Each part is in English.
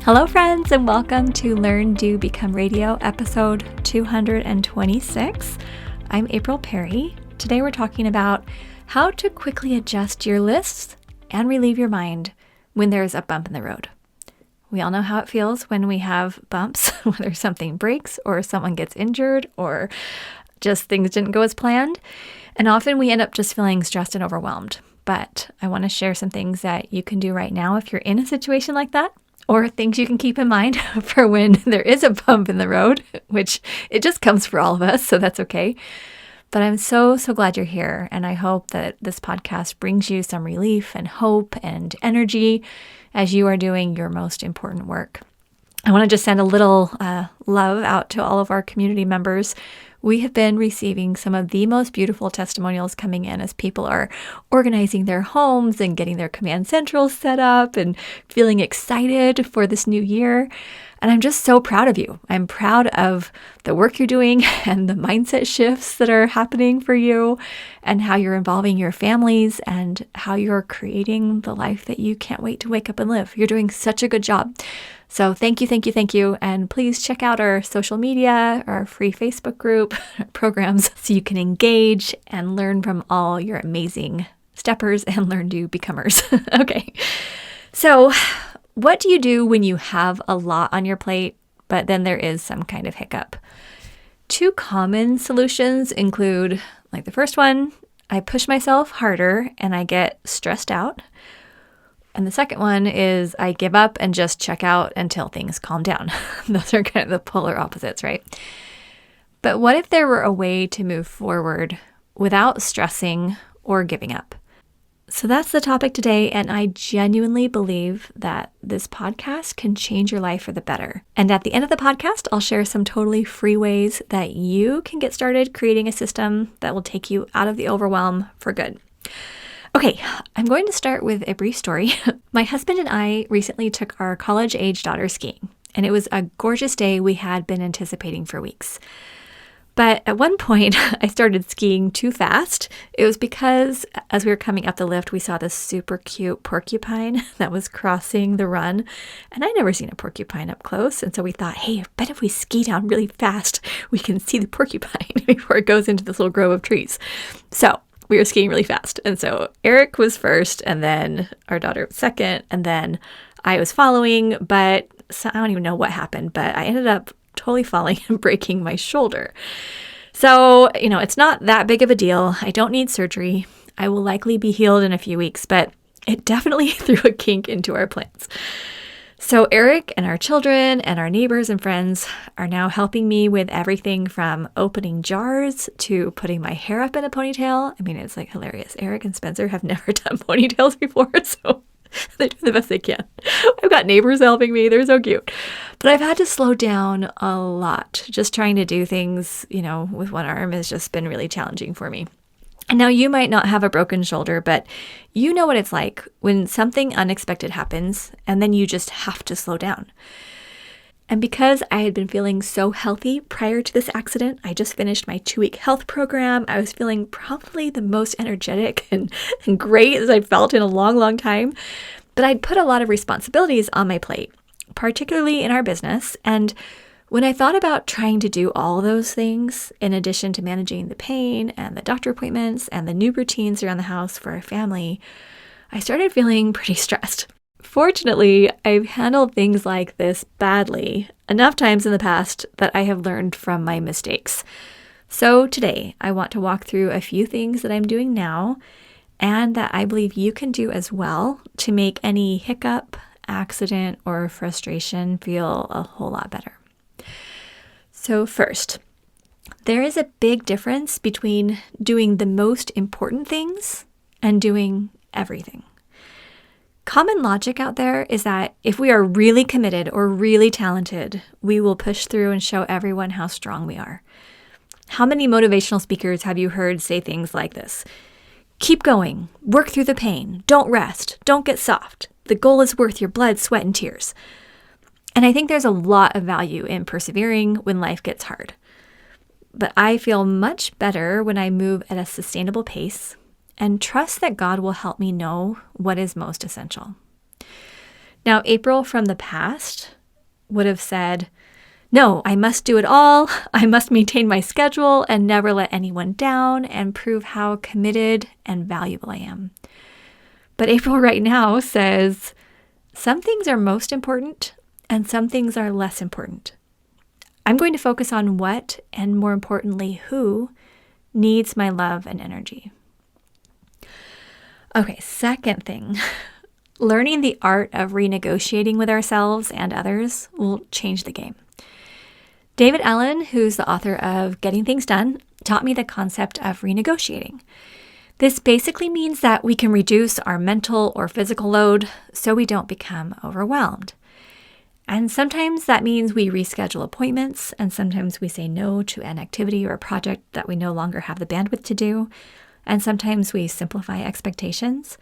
Hello, friends, and welcome to Learn, Do, Become Radio, episode 226. I'm April Perry. Today we're talking about how to quickly adjust your lists and relieve your mind when there's a bump in the road. We all know how it feels when we have bumps, whether something breaks or someone gets injured or just things didn't go as planned. And often we end up just feeling stressed and overwhelmed. But I want to share some things that you can do right now if you're in a situation like that, or things you can keep in mind for when there is a bump in the road, which it just comes for all of us, so that's okay. But I'm so glad you're here, and I hope that this podcast brings you some relief and hope and energy as you are doing your most important work. I want to just send a little love out to all of our community members. We have been receiving some of the most beautiful testimonials coming in as people are organizing their homes and getting their command central set up and feeling excited for this new year. And I'm just so proud of you. I'm proud of the work you're doing and the mindset shifts that are happening for you and how you're involving your families and how you're creating the life that you can't wait to wake up and live. You're doing such a good job. So thank you. And please check out our social media, our free Facebook group, programs, so you can engage and learn from all your amazing steppers and learn to becomers. Okay. So what do you do when you have a lot on your plate, but then there is some kind of hiccup? Two common solutions include, like the first one, I push myself harder and I get stressed out. And the second one is I give up and just check out until things calm down. Those are kind of the polar opposites, right? But what if there were a way to move forward without stressing or giving up? So that's the topic today, and I genuinely believe that this podcast can change your life for the better. And at the end of the podcast, I'll share some totally free ways that you can get started creating a system that will take you out of the overwhelm for good. Okay, I'm going to start with a brief story. My husband and I recently took our college-age daughter skiing, and it was a gorgeous day we had been anticipating for weeks. But at one point, I started skiing too fast. It was because as we were coming up the lift, we saw this super cute porcupine that was crossing the run. And I'd never seen a porcupine up close. And so we thought, hey, I bet if we ski down really fast, we can see the porcupine before it goes into this little grove of trees. So we were skiing really fast. And so Eric was first, and then our daughter was second, and then I was following. But I don't even know what happened, but I ended up totally falling and breaking my shoulder. So, it's not that big of a deal. I don't need surgery. I will likely be healed in a few weeks, but it definitely threw a kink into our plans. So Eric and our children and our neighbors and friends are now helping me with everything from opening jars to putting my hair up in a ponytail. I mean, it's like hilarious. Eric and Spencer have never done ponytails before, so they're doing the best they can. I've got neighbors helping me. They're so cute. But I've had to slow down a lot. Just trying to do things, with one arm has just been really challenging for me. And now you might not have a broken shoulder, but you know what it's like when something unexpected happens and then you just have to slow down. And because I had been feeling so healthy prior to this accident, I just finished my 2-week health program. I was feeling probably the most energetic and great as I'd felt in a long time. But I'd put a lot of responsibilities on my plate, particularly in our business. And when I thought about trying to do all those things, in addition to managing the pain and the doctor appointments and the new routines around the house for our family, I started feeling pretty stressed. Fortunately, I've handled things like this badly enough times in the past that I have learned from my mistakes. So today, I want to walk through a few things that I'm doing now and that I believe you can do as well to make any hiccup, accident, or frustration feel a whole lot better. So first, there is a big difference between doing the most important things and doing everything. Common logic out there is that if we are really committed or really talented, we will push through and show everyone how strong we are. How many motivational speakers have you heard say things like this? Keep going, work through the pain, don't rest, don't get soft. The goal is worth your blood, sweat, and tears. And I think there's a lot of value in persevering when life gets hard. But I feel much better when I move at a sustainable pace and trust that God will help me know what is most essential. Now, April from the past would have said, no, I must do it all. I must maintain my schedule and never let anyone down and prove how committed and valuable I am. But April right now says, some things are most important and some things are less important. I'm going to focus on what, and more importantly, who needs my love and energy. Okay, second thing, learning the art of renegotiating with ourselves and others will change the game. David Allen, who's the author of Getting Things Done, taught me the concept of renegotiating. This basically means that we can reduce our mental or physical load so we don't become overwhelmed. And sometimes that means we reschedule appointments, and sometimes we say no to an activity or a project that we no longer have the bandwidth to do. And sometimes we simplify expectations.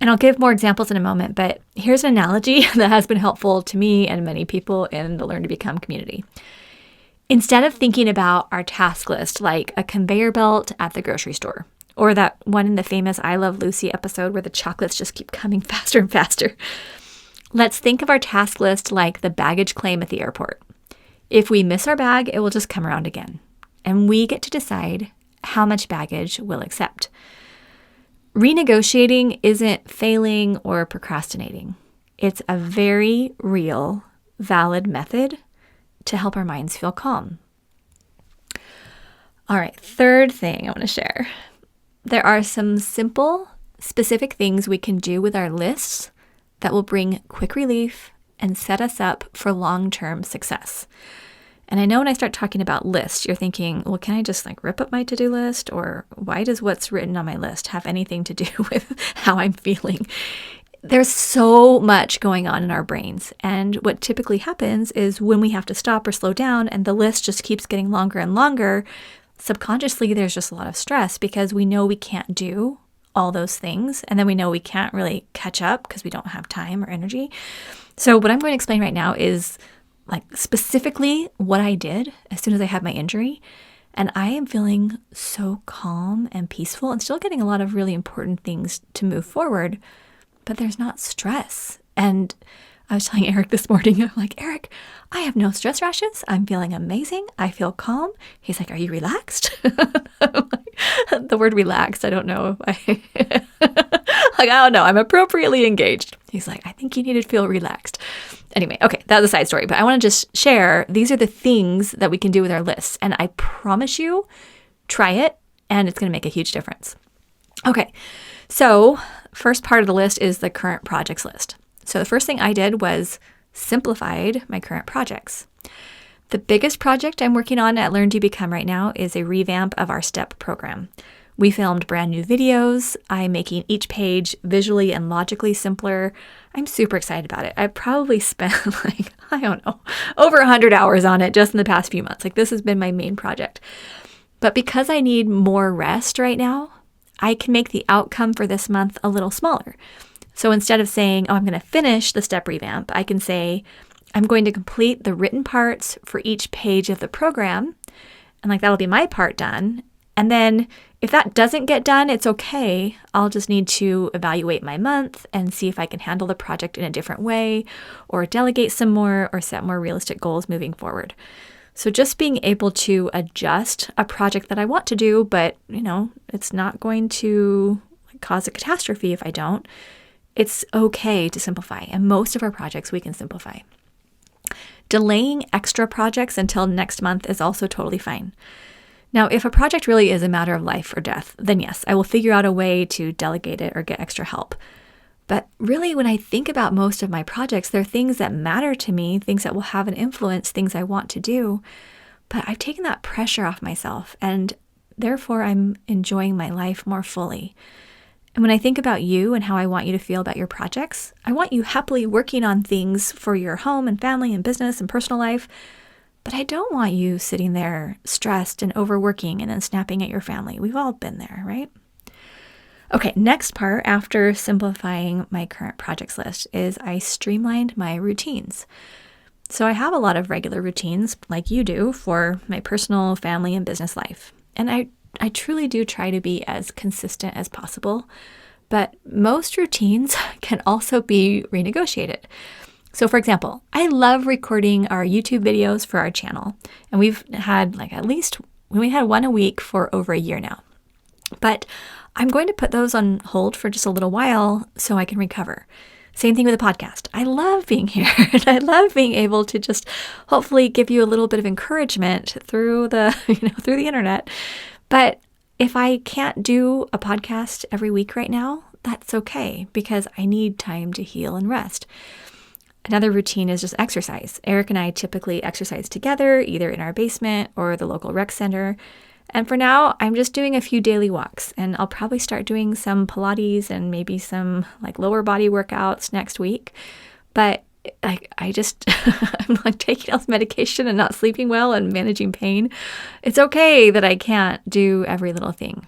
And I'll give more examples in a moment, but here's an analogy that has been helpful to me and many people in the Learn to Become community. Instead of thinking about our task list like a conveyor belt at the grocery store, or that one in the famous I Love Lucy episode where the chocolates just keep coming faster and faster, let's think of our task list like the baggage claim at the airport. If we miss our bag, it will just come around again, and we get to decide how much baggage we'll accept. Renegotiating isn't failing or procrastinating. It's a very real, valid method to help our minds feel calm. All right, third thing I want to share. There are some simple, specific things we can do with our lists that will bring quick relief and set us up for long-term success. And I know when I start talking about lists, you're thinking, well, can I just rip up my to-do list? Or why does what's written on my list have anything to do with how I'm feeling? There's so much going on in our brains. And what typically happens is when we have to stop or slow down and the list just keeps getting longer and longer, subconsciously there's just a lot of stress because we know we can't do all those things. And then we know we can't really catch up because we don't have time or energy. So what I'm going to explain right now is specifically what I did as soon as I had my injury. And I am feeling so calm and peaceful and still getting a lot of really important things to move forward, but there's not stress. And I was telling Eric this morning, I'm like, Eric, I have no stress rashes. I'm feeling amazing. I feel calm. He's like, are you relaxed? The word relaxed, I don't know. I don't know. I'm appropriately engaged. He's like, I think you need to feel relaxed. Anyway, okay, that was a side story, but I want to just share, these are the things that we can do with our lists. And I promise you, try it, and it's going to make a huge difference. Okay, so first part of the list is the current projects list. So the first thing I did was simplified my current projects. The biggest project I'm working on at Learn to Become right now is a revamp of our STEP program. We filmed brand new videos. I'm making each page visually and logically simpler. I'm super excited about it. I probably spent over 100 hours on it just in the past few months. This has been my main project. But because I need more rest right now, I can make the outcome for this month a little smaller. So instead of saying, I'm going to finish the STEP revamp, I can say, I'm going to complete the written parts for each page of the program. And that'll be my part done. And then if that doesn't get done, it's okay. I'll just need to evaluate my month and see if I can handle the project in a different way or delegate some more or set more realistic goals moving forward. So just being able to adjust a project that I want to do, but it's not going to cause a catastrophe if I don't. It's okay to simplify. And most of our projects we can simplify. Delaying extra projects until next month is also totally fine. Now, if a project really is a matter of life or death, then yes, I will figure out a way to delegate it or get extra help. But really, when I think about most of my projects, they're things that matter to me, things that will have an influence, things I want to do. But I've taken that pressure off myself, and therefore I'm enjoying my life more fully. And when I think about you and how I want you to feel about your projects, I want you happily working on things for your home and family and business and personal life. But I don't want you sitting there stressed and overworking and then snapping at your family. We've all been there, right? Okay, next part after simplifying my current projects list is I streamlined my routines. So I have a lot of regular routines like you do for my personal, family, and business life. And I truly do try to be as consistent as possible. but most routines can also be renegotiated. So for example, I love recording our YouTube videos for our channel, and we've had we had one a week for over a year now. But I'm going to put those on hold for just a little while so I can recover. Same thing with the podcast. I love being here and I love being able to just hopefully give you a little bit of encouragement through the, through the internet. But if I can't do a podcast every week right now, that's okay because I need time to heal and rest. Another routine is just exercise. Eric and I typically exercise together, either in our basement or the local rec center. And for now, I'm just doing a few daily walks, and I'll probably start doing some Pilates and maybe some lower body workouts next week. But I'm taking health medication and not sleeping well and managing pain. It's okay that I can't do every little thing.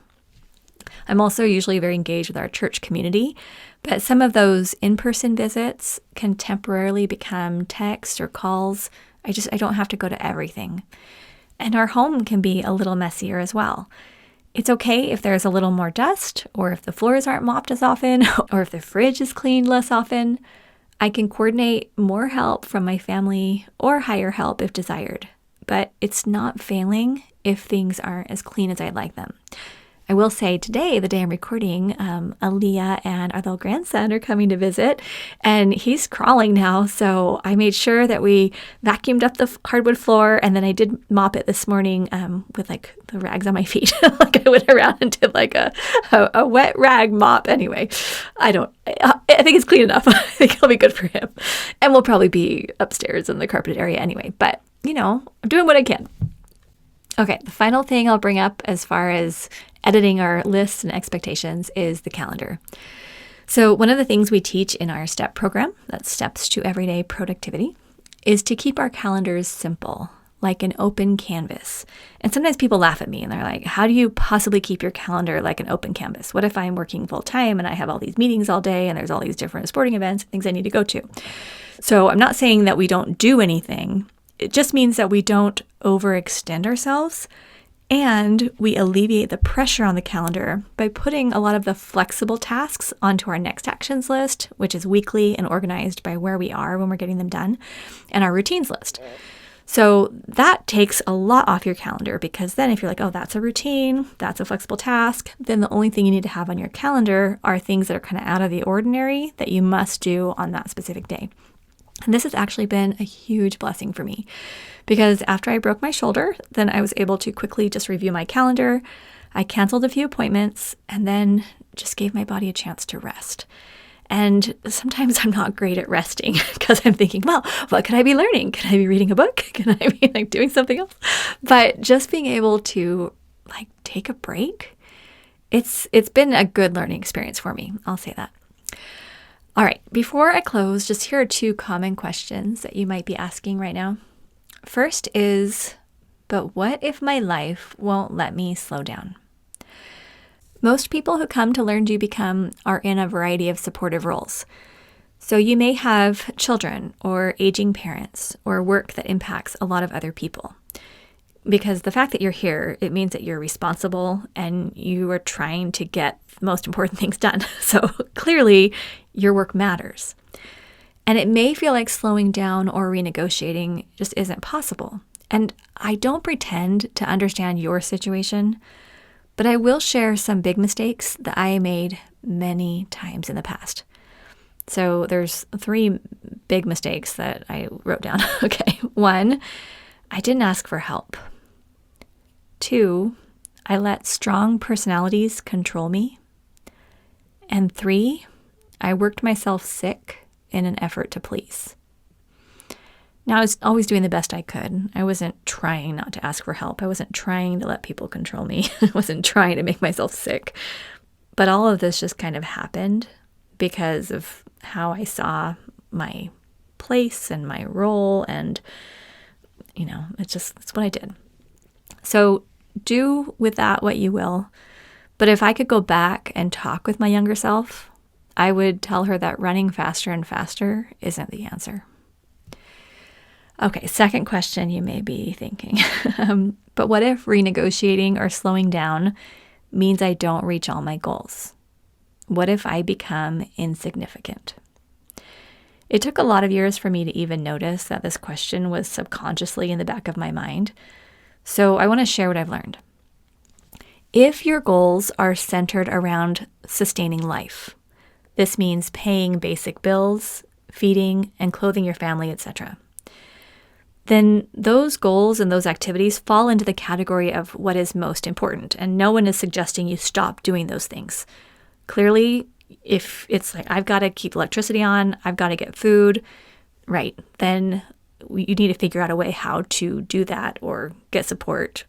I'm also usually very engaged with our church community, but some of those in-person visits can temporarily become texts or calls. I don't have to go to everything. And our home can be a little messier as well. It's okay if there's a little more dust, or if the floors aren't mopped as often, or if the fridge is cleaned less often. I can coordinate more help from my family or hire help if desired. But it's not failing if things aren't as clean as I'd like them. I will say today, the day I'm recording, Aaliyah and our little grandson are coming to visit, and he's crawling now. So I made sure that we vacuumed up the hardwood floor, and then I did mop it this morning with the rags on my feet. I went around and did a wet rag mop. Anyway, I think it's clean enough. I think it'll be good for him, and we'll probably be upstairs in the carpeted area anyway. But I'm doing what I can. Okay, the final thing I'll bring up as far as editing our lists and expectations is the calendar. So one of the things we teach in our STEP program, that's Steps to Everyday Productivity, is to keep our calendars simple, like an open canvas. And sometimes people laugh at me and they're like, how do you possibly keep your calendar like an open canvas? What if I'm working full time and I have all these meetings all day and there's all these different sporting events and things I need to go to? So I'm not saying that we don't do anything. It just means that we don't overextend ourselves, and we alleviate the pressure on the calendar by putting a lot of the flexible tasks onto our next actions list, which is weekly and organized by where we are when we're getting them done, and our routines list. So that takes a lot off your calendar, because then if you're like, oh, that's a routine, that's a flexible task, then the only thing you need to have on your calendar are things that are kind of out of the ordinary that you must do on that specific day. And this has actually been a huge blessing for me, because after I broke my shoulder, then I was able to quickly just review my calendar. I canceled a few appointments and then just gave my body a chance to rest. And sometimes I'm not great at resting because I'm thinking, well, what could I be learning? Could I be reading a book? Can I be doing something else? But just being able to take a break, it's been a good learning experience for me. I'll say that. All right, before I close, just here are two common questions that you might be asking right now. First is, but what if my life won't let me slow down? Most people who come to Learn, Do, Become are in a variety of supportive roles. So you may have children or aging parents or work that impacts a lot of other people. Because the fact that you're here, it means that you're responsible and you are trying to get the most important things done. So clearly, your work matters. And it may feel like slowing down or renegotiating just isn't possible. And I don't pretend to understand your situation, but I will share some big mistakes that I made many times in the past. So there's 3 big mistakes that I wrote down. Okay. 1, I didn't ask for help. 2, I let strong personalities control me. And 3, I worked myself sick in an effort to please. Now, I was always doing the best I could. I wasn't trying not to ask for help. I wasn't trying to let people control me. I wasn't trying to make myself sick. But all of this just kind of happened because of how I saw my place and my role, and it's what I did. So do with that what you will. But if I could go back and talk with my younger self, I would tell her that running faster and faster isn't the answer. Okay, second question you may be thinking. But what if renegotiating or slowing down means I don't reach all my goals? What if I become insignificant? It took a lot of years for me to even notice that this question was subconsciously in the back of my mind. So I want to share what I've learned. If your goals are centered around sustaining life, this means paying basic bills, feeding and clothing your family, etc., then those goals and those activities fall into the category of what is most important, and no one is suggesting you stop doing those things. Clearly, if it's like, I've got to keep electricity on, I've got to get food, right, then you need to figure out a way how to do that or get support,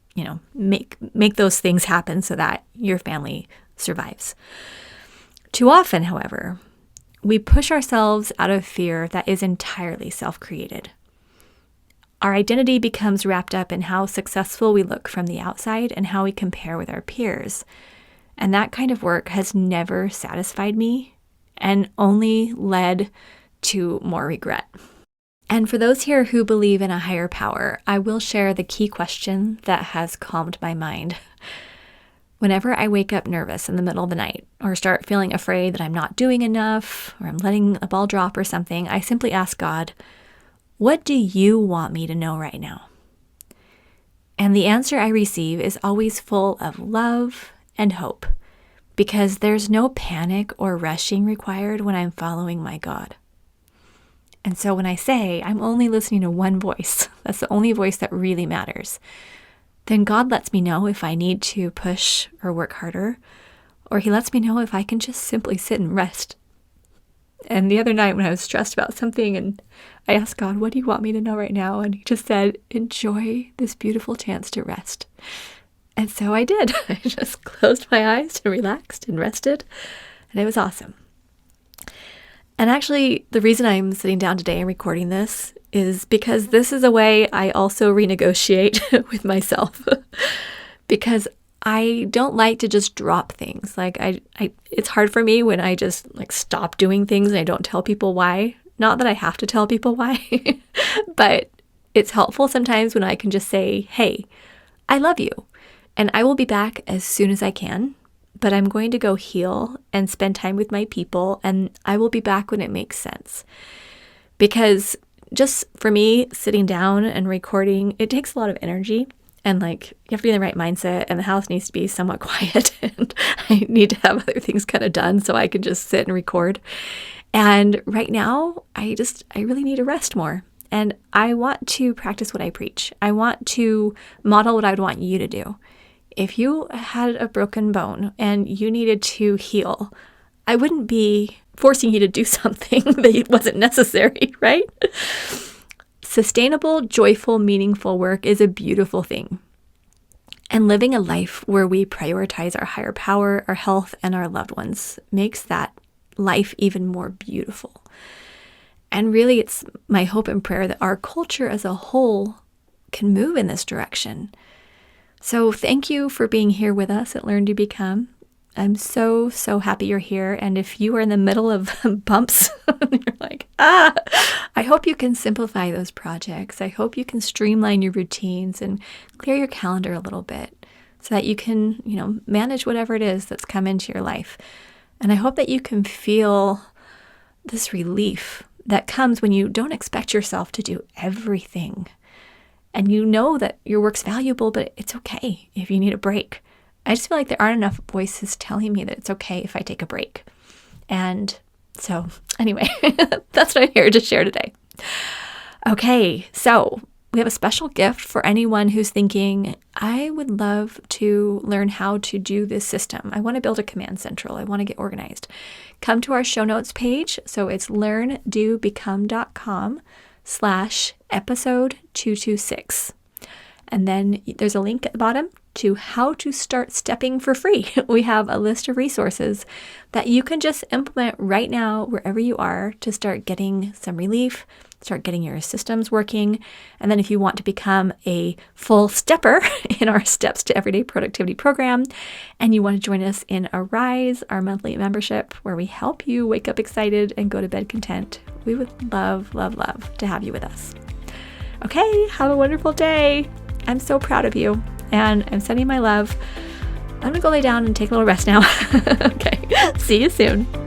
make those things happen so that your family survives. Too often, however, we push ourselves out of fear that is entirely self-created. Our identity becomes wrapped up in how successful we look from the outside and how we compare with our peers. And that kind of work has never satisfied me and only led to more regret. And for those here who believe in a higher power, I will share the key question that has calmed my mind. Whenever I wake up nervous in the middle of the night or start feeling afraid that I'm not doing enough or I'm letting a ball drop or something, I simply ask God, what do you want me to know right now? And the answer I receive is always full of love and hope, because there's no panic or rushing required when I'm following my God. And so when I say I'm only listening to one voice, that's the only voice that really matters, then God lets me know if I need to push or work harder, or he lets me know if I can just simply sit and rest. And the other night when I was stressed about something and I asked God, what do you want me to know right now? And he just said, enjoy this beautiful chance to rest. And so I did. I just closed my eyes and relaxed and rested. And it was awesome. And actually, the reason I'm sitting down today and recording this is because this is a way I also renegotiate with myself. Because I don't like to just drop things. Like it's hard for me when I just stop doing things and I don't tell people why. Not that I have to tell people why, but it's helpful sometimes when I can just say, hey, I love you. And I will be back as soon as I can, but I'm going to go heal and spend time with my people, and I will be back when it makes sense. Because just for me, sitting down and recording, it takes a lot of energy, and you have to be in the right mindset, and the house needs to be somewhat quiet, and I need to have other things kind of done so I can just sit and record. And right now, I really need to rest more. And I want to practice what I preach. I want to model what I would want you to do. If you had a broken bone and you needed to heal, I wouldn't be forcing you to do something that wasn't necessary, right? Sustainable, joyful, meaningful work is a beautiful thing. And living a life where we prioritize our higher power, our health, and our loved ones makes that life even more beautiful. And really, it's my hope and prayer that our culture as a whole can move in this direction. So thank you for being here with us at Learn to Become. I'm so, so happy you're here. And if you are in the middle of bumps, you're like, I hope you can simplify those projects. I hope you can streamline your routines and clear your calendar a little bit so that you can, manage whatever it is that's come into your life. And I hope that you can feel this relief that comes when you don't expect yourself to do everything. And you know that your work's valuable, but it's okay if you need a break. I just feel like there aren't enough voices telling me that it's okay if I take a break. And so anyway, that's what I'm here to share today. Okay, so we have a special gift for anyone who's thinking, I would love to learn how to do this system. I want to build a command central. I want to get organized. Come to our show notes page. So it's learndobecome.com/episode 226. And then there's a link at the bottom to how to start stepping for free. We have a list of resources that you can just implement right now wherever you are to start getting some relief, start getting your systems working. And then if you want to become a full stepper in our Steps to Everyday Productivity program, and you want to join us in Arise, our monthly membership, where we help you wake up excited and go to bed content, we would love, love, love to have you with us. Okay, have a wonderful day. I'm so proud of you, and I'm sending my love. I'm going to go lay down and take a little rest now. Okay. See you soon.